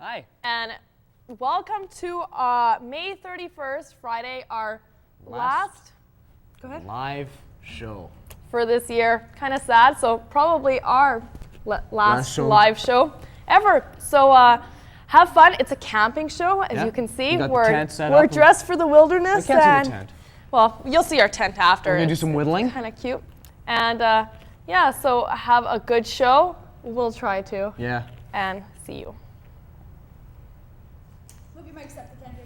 Hi. And welcome to May 31st, Friday, our last go ahead. Live show. For this year. Kind of sad, so probably our last live show ever. So have fun. It's a camping show, as you can see. We're dressed for the wilderness. We can't see the tent. Well, you'll see our tent after. We're going to do some whittling. Kind of cute. And yeah, so have a good show. We'll try to. Yeah. And see you. Hope you might accept the candy.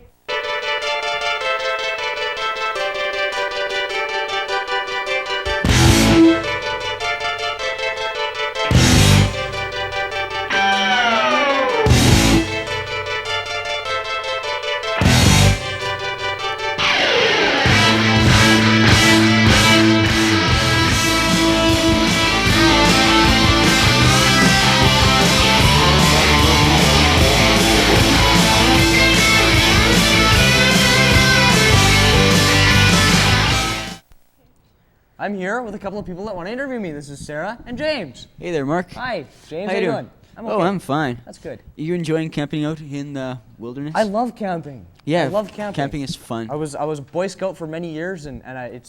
I'm here with a couple of people that want to interview me. This is Sarah and James. Hey there, Mark. Hi, James. How you doing? I'm okay. Oh, I'm fine. That's good. Are you enjoying camping out in the wilderness? I love camping. Yeah, I love camping. Camping is fun. I was a Boy Scout for many years, and I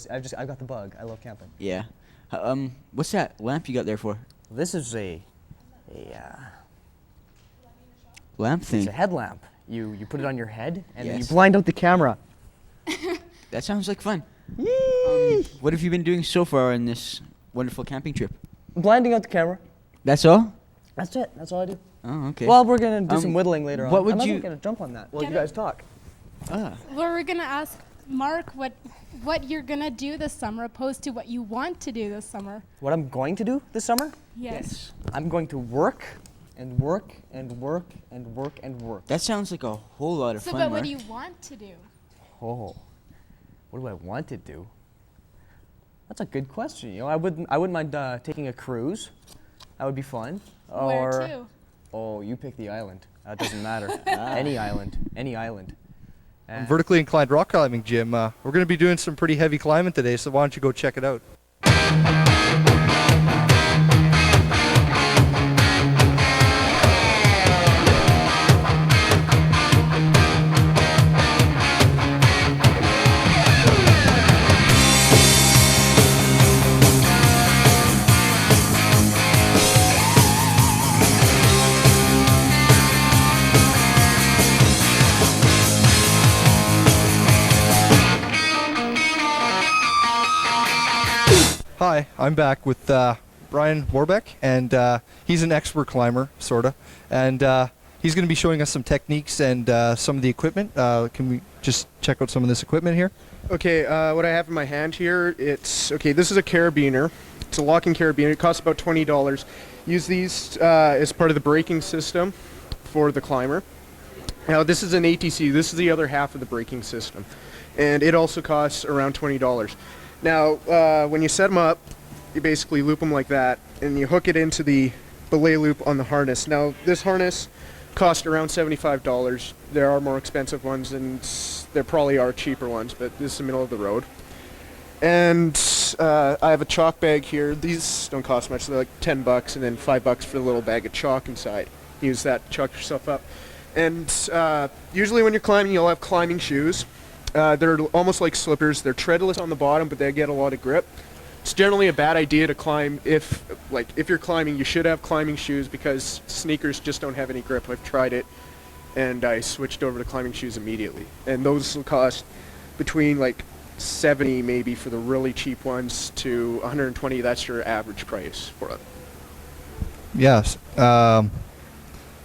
got the bug. I love camping. Yeah. What's that lamp you got there for? This is a Lamp thing. it's a headlamp. You put it on your head, and then you Yes. blind out the camera. That sounds like fun. Yay! What have you been doing so far on this wonderful camping trip? Blinding out the camera. That's all? That's it. That's all I do. Oh, okay. Well, we're gonna do some whittling later on. what would I'm you- not gonna jump on that while Get you it? guys talk. Ah. Well, we're gonna ask Mark what you're gonna do this summer, opposed to what you want to do this summer. What I'm going to do this summer? Yes. I'm going to work and work and work and work and work. That sounds like a whole lot of So, fun, but what Mark. do you want to do? Oh, what do I want to do? That's a good question. You know, I wouldn't mind taking a cruise. That would be fun. Where to? Oh, you pick the island. That doesn't matter. Any island. Any island. Vertically inclined rock climbing gym. We're going to be doing some pretty heavy climbing today, so why don't you go check it out? Hi, I'm back with Bryan Worobec, and he's an expert climber, sorta, and he's going to be showing us some techniques and some of the equipment. Can we just check out some of this equipment here? Okay, what I have in my hand here, this is a carabiner. It's a locking carabiner. It costs about $20. Use these as part of the braking system for the climber. Now, this is an ATC. This is the other half of the braking system, and it also costs around $20. Now, when you set them up, you basically loop them like that, and you hook it into the belay loop on the harness. Now, this harness costs around $75. There are more expensive ones, and there probably are cheaper ones, but this is the middle of the road. And I have a chalk bag here. These don't cost much. They're like $10, and then $5 for the little bag of chalk inside. Use that to chalk yourself up. And usually when you're climbing, you'll have climbing shoes. They're almost like slippers. They're treadless on the bottom, but they get a lot of grip. It's generally a bad idea to climb if you're climbing. You should have climbing shoes because sneakers just don't have any grip. I've tried it, and I switched over to climbing shoes immediately. And those will cost between like $70 maybe for the really cheap ones to $120. That's your average price for it. Yes.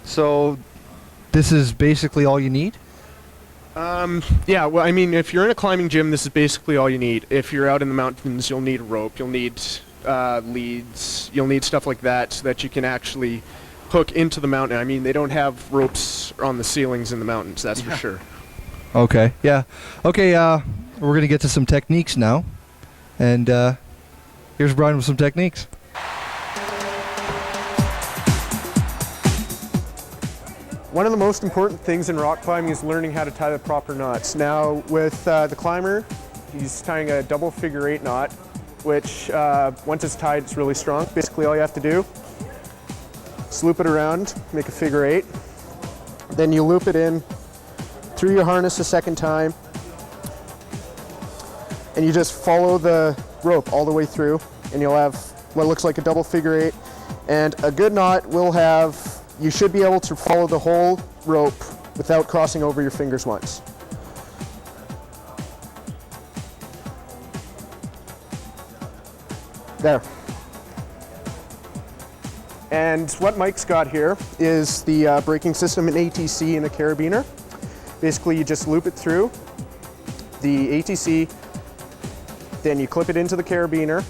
So this is basically all you need? Yeah, well, I mean, if you're in a climbing gym, this is basically all you need. If you're out in the mountains, you'll need a rope, you'll need leads, you'll need stuff like that so that you can actually hook into the mountain. I mean, they don't have ropes on the ceilings in the mountains, that's for sure. Okay, yeah. Okay, we're going to get to some techniques now. And here's Bryan with some techniques. One of the most important things in rock climbing is learning how to tie the proper knots. Now, with the climber, he's tying a double figure 8 knot, which once it's tied, it's really strong. Basically, all you have to do is loop it around, make a figure 8, Then you loop it in through your harness a second time, and you just follow the rope all the way through, and you'll have what looks like a double figure eight. And a good knot will have, you should be able to follow the whole rope without crossing over your fingers once. There. And what Mike's got here is the braking system, an ATC and a carabiner. Basically, you just loop it through the ATC, then you clip it into the carabiner,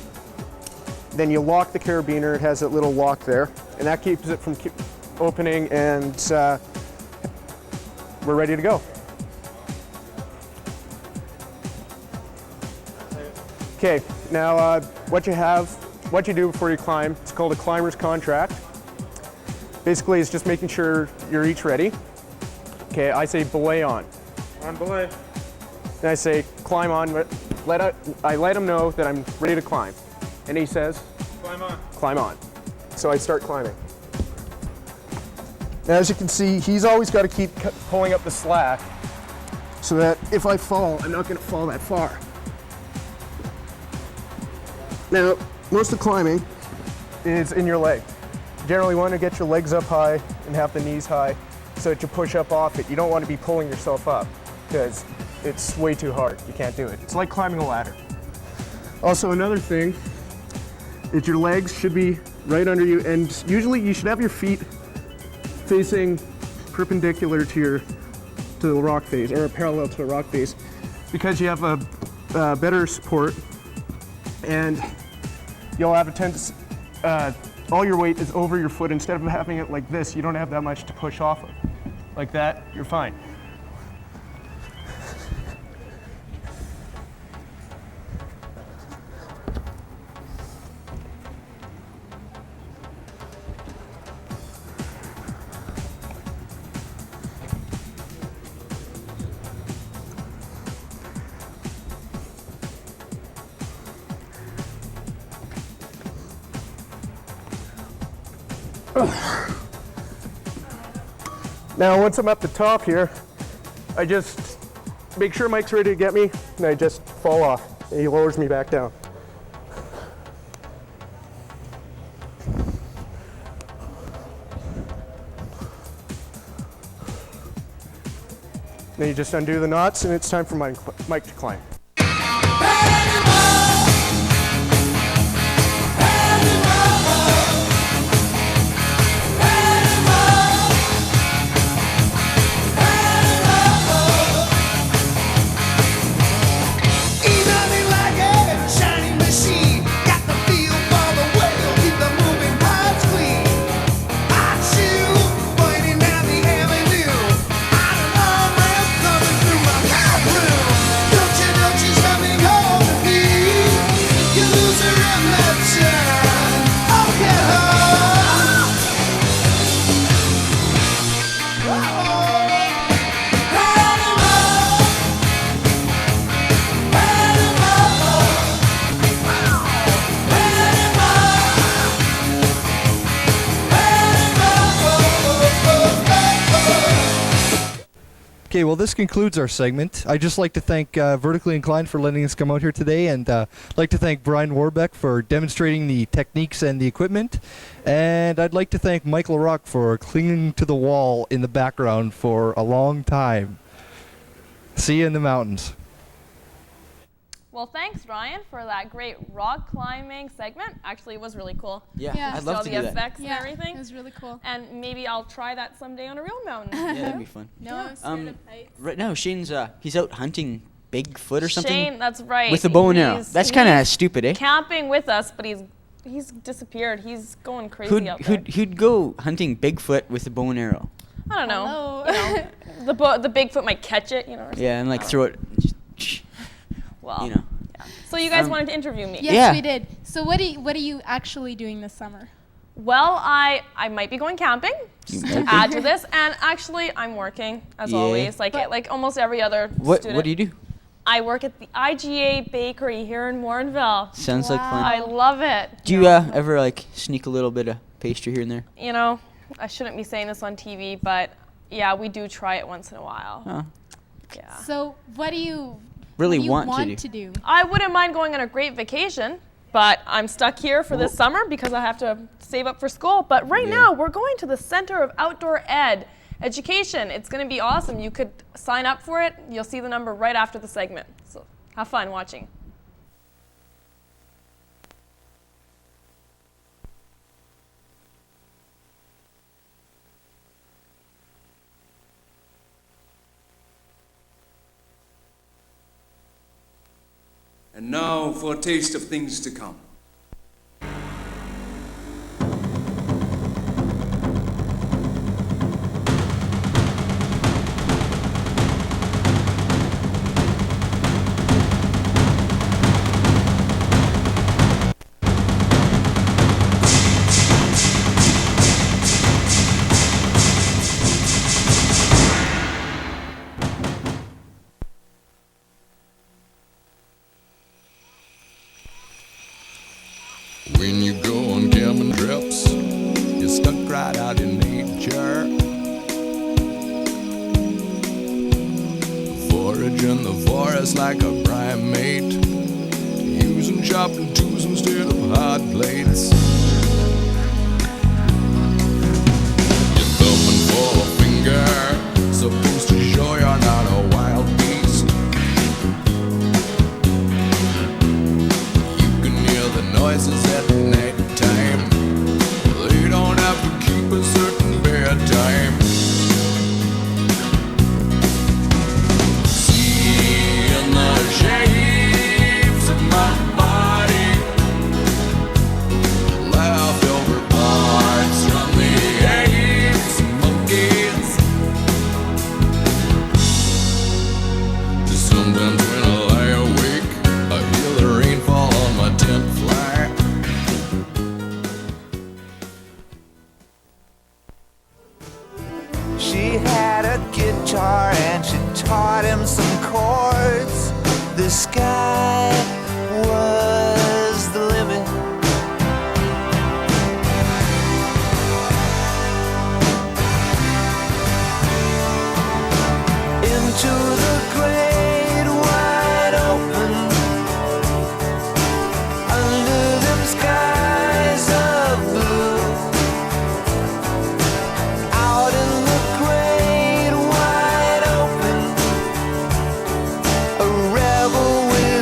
then you lock the carabiner. It has that little lock there, and that keeps it from opening, and we're ready to go. Okay, now what you do before you climb, it's called a climber's contract. Basically, it's just making sure you're each ready. Okay, I say belay on. On belay. Then I say climb on, I let him know that I'm ready to climb. And he says, climb on. Climb on. So I start climbing. Now as you can see, he's always got to keep pulling up the slack so that if I fall, I'm not going to fall that far. Now, most of climbing is in your leg. You generally want to get your legs up high and have the knees high so that you push up off it. You don't want to be pulling yourself up because it's way too hard. You can't do it. It's like climbing a ladder. Also, another thing is your legs should be right under you, and usually you should have your feet facing perpendicular to the rock face, or parallel to the rock face, because you have a better support, and you'll have a tendency, all your weight is over your foot. Instead of having it like this, you don't have that much to push off of. Like that, you're fine. Now, once I'm up the top here, I just make sure Mike's ready to get me, and I just fall off, and he lowers me back down. Then you just undo the knots, and it's time for Mike to climb. Okay, well, this concludes our segment. I'd just like to thank Vertically Inclined for letting us come out here today, and I'd like to thank Bryan Worobec for demonstrating the techniques and the equipment. And I'd like to thank Mike Larocque for clinging to the wall in the background for a long time. See you in the mountains. Well, thanks, Ryan, for that great rock climbing segment. Actually, it was really cool. Yeah. I'd love to do the that. effects and everything. It was really cool. And maybe I'll try that someday on a real mountain. Yeah, that'd be fun. No, I'm scared of heights. Right now, Shane's he's out hunting Bigfoot or something. Shane, that's right. With a bow and arrow. That's kind of stupid, eh? Camping with us, but he's disappeared. He's going crazy out there. Who'd go hunting Bigfoot with a bow and arrow? I don't know. Hello. You know, the Bigfoot might catch it, you know. Yeah, and like throw it. Well, you know. yeah. So you guys wanted to interview me. Yes, Yeah. we did. So what are you actually doing this summer? Well, I might be going camping You to might add be. to this, and actually I'm working as Yeah. always, like almost every other What student. do you do? I work at the IGA Bakery here in Morinville. Sounds like fun. I love it. Do you ever like sneak a little bit of pastry here and there? You know, I shouldn't be saying this on TV, but Yeah, we do try it once in a while. Huh. Yeah. So what do you Really want want to do? I wouldn't mind going on a great vacation, but I'm stuck here for this summer because I have to save up for school. But right now, we're going to the Center of Outdoor Education. It's going to be awesome. You could sign up for it. You'll see the number right after the segment. So have fun watching. And now for a taste of things to come. When you go on camping trips, you're stuck right out in nature. Forage in the forest like a primate, using chopping tools instead of hot plates. Your thumb and forefinger, supposed to show you're not a wild beast. You can hear the noises at night time. They don't have to keep a certain bedtime. Seeing the shapes of my body, leftover parts from the apes and monkeys. Sometimes when I lie awake, I hear the rain fall on my tent fly. She had a guitar and she taught him some chords. The sky was the limit. Into the great wide open, under them skies of blue. Out in the great wide open, a rebel with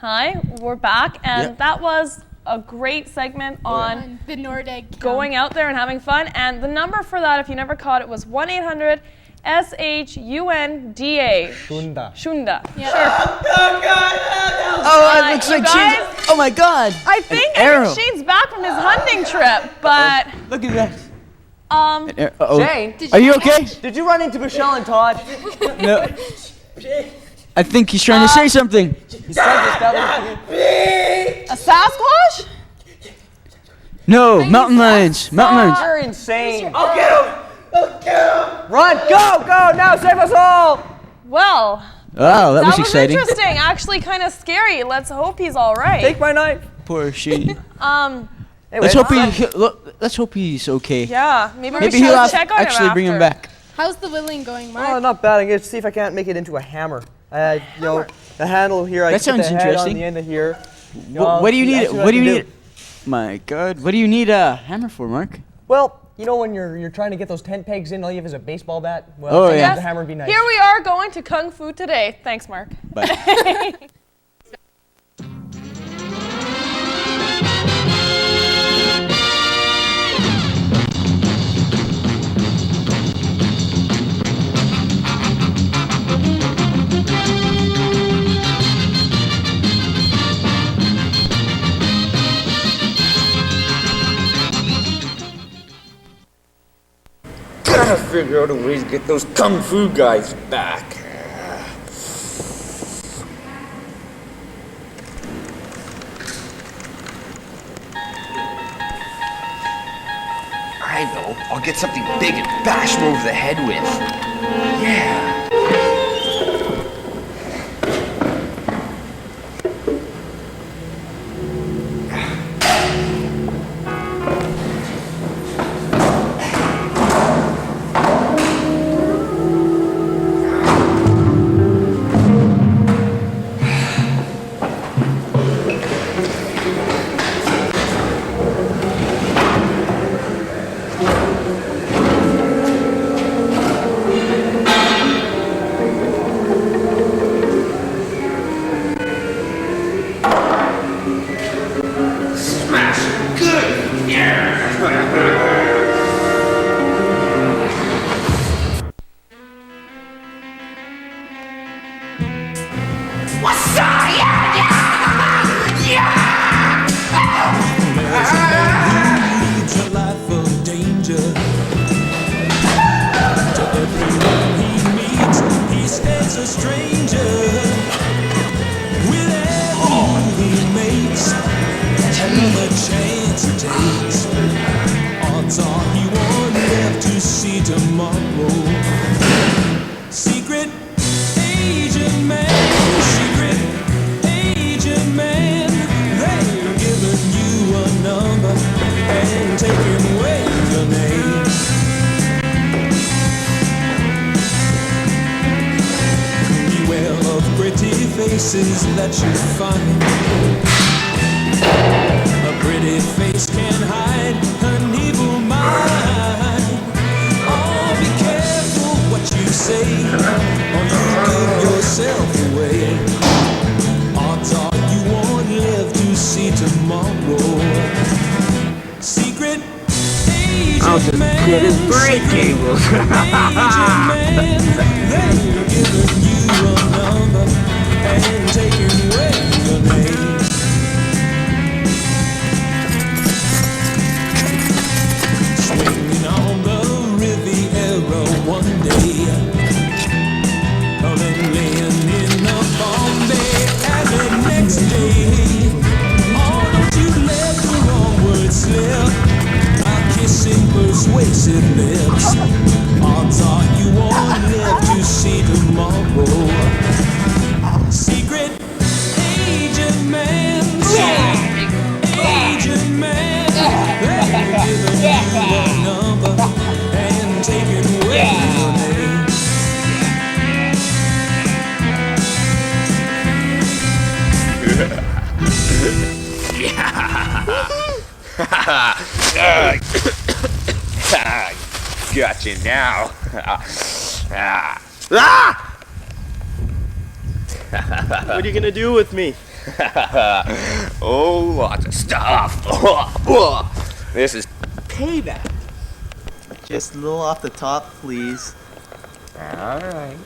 Hi, we're back, and that was a great segment on the Nordegg going out there and having fun. And the number for that, if you never caught it, was 1-800-SHUNDA. Shunda. Yeah. Sure. Oh, it looks like Shane's. Oh my God! I think Shane's back from his hunting trip, but look at that. Shane, are you okay? Did you run into Michelle and Todd? No. I think he's trying to say something. He's trying to establish a Sasquatch? No, mountain lions. Mountain lions. You're insane. I'll get him. Run, go now, save us all. Well. Wow, that was exciting. Interesting. Actually, kind of scary. Let's hope he's all right. Take my knife. Poor Shane. Let's hope he's okay. Yeah, maybe we he'll should check on him actually bring him back. How's the willing going, Mark? Oh, not bad. I'm going to see if I can't make it into a hammer. You know, the handle here, I that can put sounds the head interesting. on the end of here. What do you need? What do you need? My God, what do you need a hammer for, Mark? Well, you know when you're trying to get those tent pegs in, all you have is a baseball bat? Well, the hammer would be nice. Here we are going to Kung Fu today. Thanks, Mark. Bye. Gotta figure out a way to get those Kung Fu guys back. I know. I'll get something big and bash him over the head with. Yeah. That you find a pretty face can hide an evil mind. Oh, be careful what you say, or you give yourself away. Odds are you won't live to see tomorrow. Secret agent man, secret agent man, they're giving you a number and taking away your name. Swinging on the Riviera one day, then laying in a Bombay alley next day. Oh, don't you let the wrong words slip, I'm kissing persuasive lips. Odds are you won't live to see tomorrow. Secret agent man, agent man, they're giving you a number and taking away your name. Gotcha now. What are you gonna do with me? Oh, lots of stuff. This is payback. Just a little off the top, please. All right.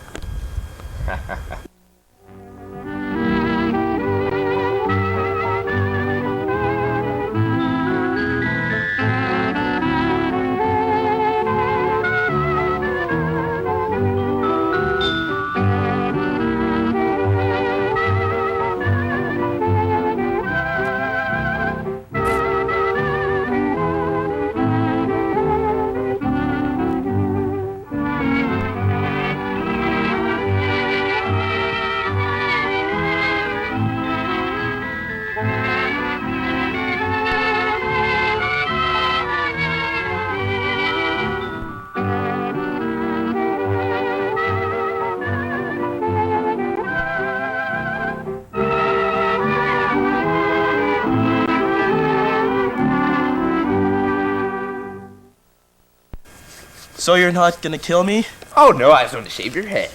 So you're not gonna kill me? Oh no, I just want to shave your head.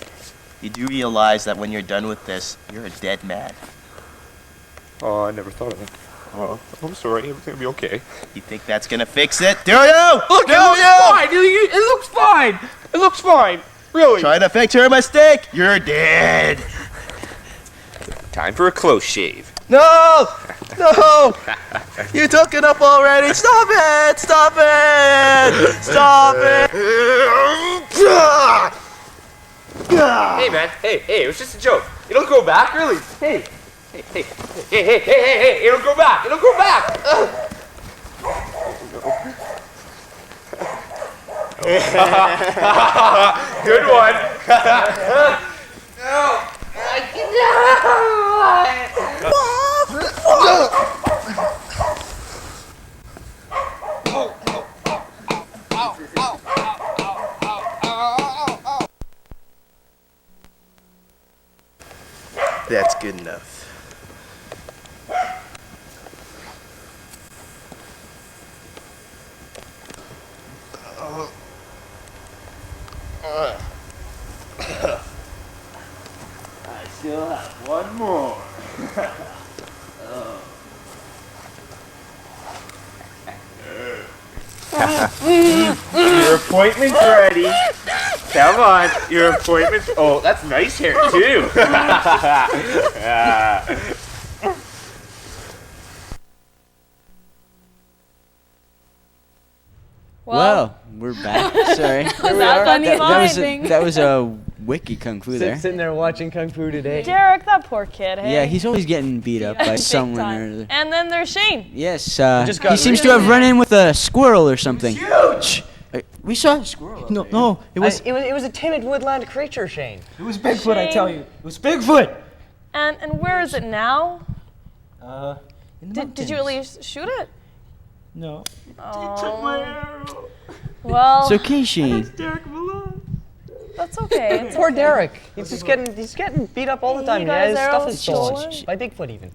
You do realize that when you're done with this, you're a dead man. Oh, I never thought of that. Oh, I'm sorry. Everything's gonna be okay. You think that's gonna fix it? Do you? Look, it looks fine. It looks fine. It looks fine. Really. Try to fix your mistake. You're dead. Time for a close shave. No! No! You took it up already. Stop it! Stop it! Stop it! Hey man, hey, it was just a joke. It'll go back, really. Hey, it'll go back. It'll go back. Good one. No. That's good enough. I still have one more. Your appointment's ready. Come on, your appointment's. Oh, that's nice hair too. Well, we're back. Sorry. That was a wiki kung fu there. Sitting there watching kung fu today. Derek, that poor kid. Hey? Yeah, he's always getting beat up by someone or other. And then there's Shane. Yes, he seems to have run in with a squirrel or something. Huge. We saw a squirrel. No, It was a timid woodland creature, Shane. It was Bigfoot, I tell you. It was Bigfoot. And where is it now? Did you at least shoot it? No. Oh. He took my arrow. Well. It's okay, Shane. That's okay. It's Poor okay. Derek. He's getting beat up all the time. got his His stuff arrows is stolen stolen? by Bigfoot even.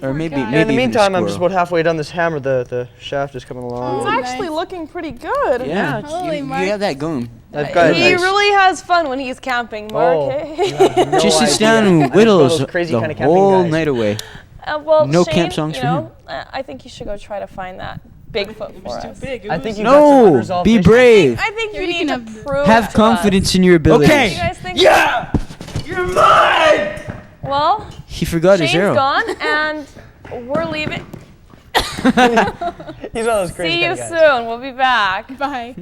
Or maybe In maybe the even meantime, a I'm just squirrel. about halfway done this hammer. The shaft is coming along. It's actually looking pretty good. Yeah, Holy you Mark. have that going. I've got He really has fun when he's camping, Mark. Oh, Hey? no Just sits idea. down and I'm whittles one of those crazy the kind of camping whole guys. night away. Well, No Shane, camp songs you for know, him. I think you should go try to find that Bigfoot for us. I think you got some No, unresolved be issues. brave. I think you You're need to gonna prove Have to confidence us. in your abilities. You guys think? Yeah! You're mine! Well, He forgot his Shane's arrow. gone, and we're leaving. He's one of those crazy See you kind of guys. soon. We'll be back. Bye.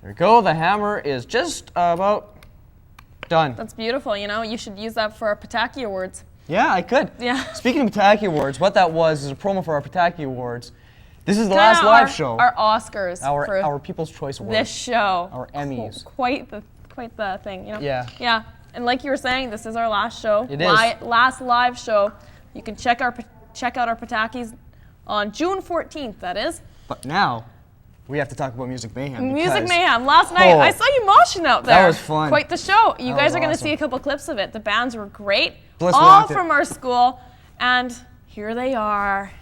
There we go. The hammer is just about done. That's beautiful. You know, you should use that for our Pataki Awards. Yeah, I could. Yeah. Speaking of Pataki Awards, what that was is a promo for our Pataki Awards. This is the last live show. Our Oscars. Our People's Choice Awards. This show. Our Emmys. Quite the thing, you know? Yeah. Yeah. And like you were saying, this is our last show. It is. Last live show. You can check out our Patakis on June 14th, that is. But now, we have to talk about Music Mayhem. Music Mayhem. Last night, I saw you moshing out there. That was fun. Quite the show. You guys are going to see a couple clips of it. The bands were great. All from our school. And here they are.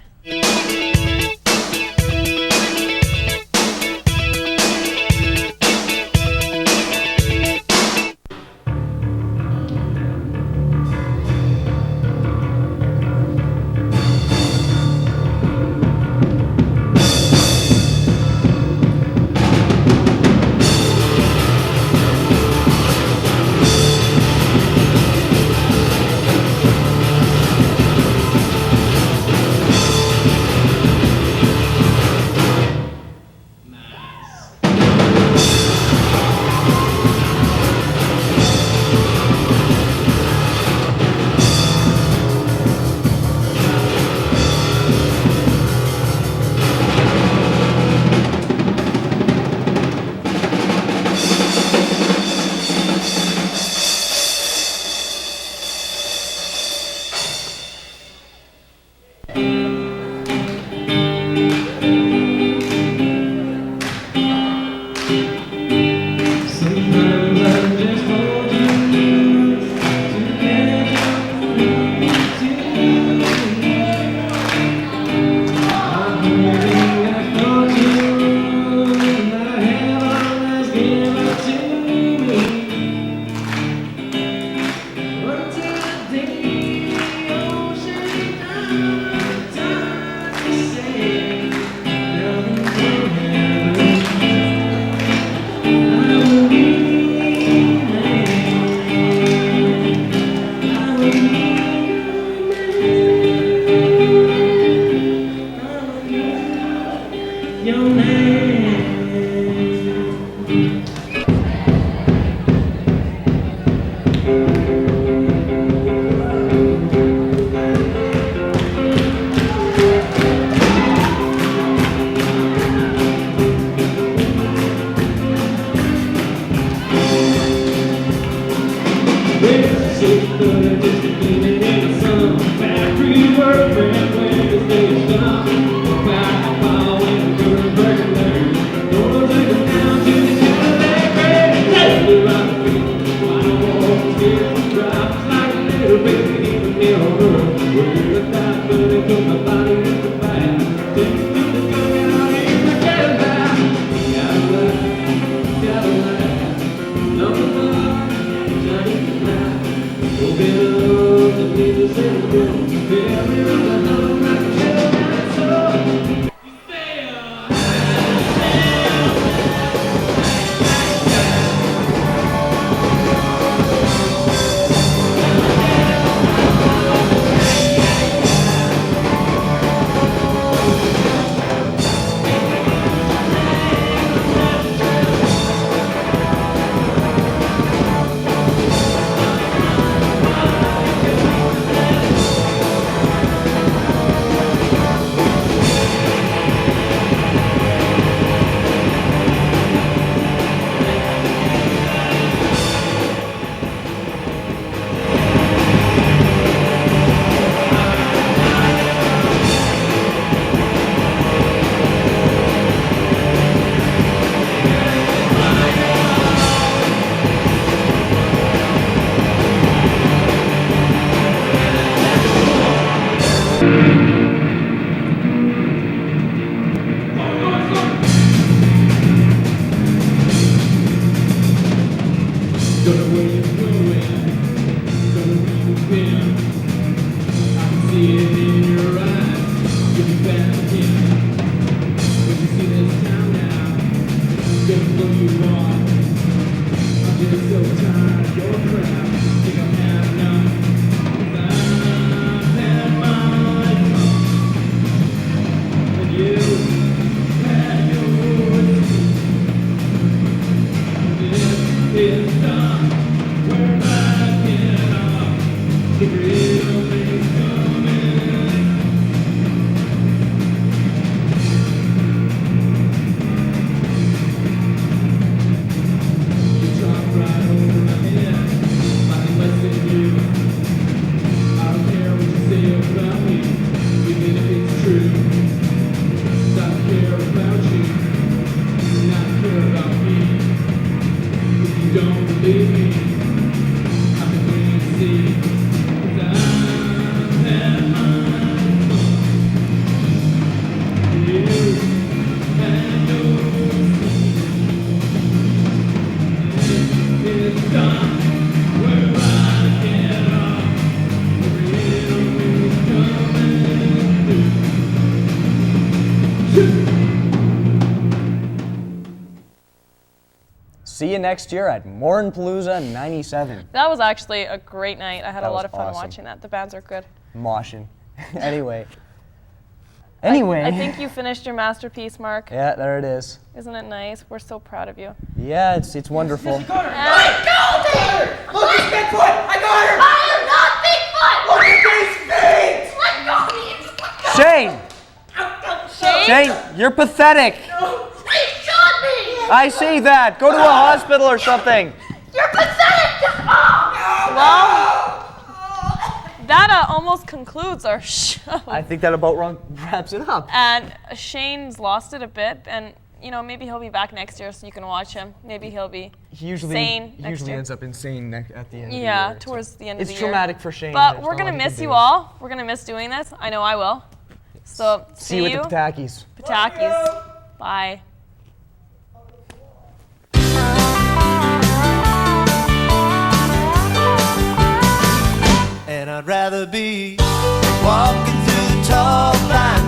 see you next year at Morinpalooza 97. That was actually a great night. I had a lot of fun awesome. watching that. The bands are good. Moshing. Anyway. I think you finished your masterpiece, Mark. Yeah, there it is. Isn't it nice? We're so proud of you. Yeah, it's wonderful. I got her! Look, it's Bigfoot! I got her! I am not Bigfoot! Look at these feet! Shane! Shane, you're pathetic. He shot me! I see that. Go to a hospital or something. You're pathetic! Well, that almost concludes our show. I think that about wraps it up. And Shane's lost it a bit, and maybe he'll be back next year so you can watch him. Maybe he'll be sane next usually year. ends up insane at the end of the year. Yeah, towards the end of the year. It's traumatic for Shane. But we're going to miss you all. We're going to miss doing this. I know I will. So see you at the Patakis. Patakis. Bye. And I'd rather be walking through the tall pines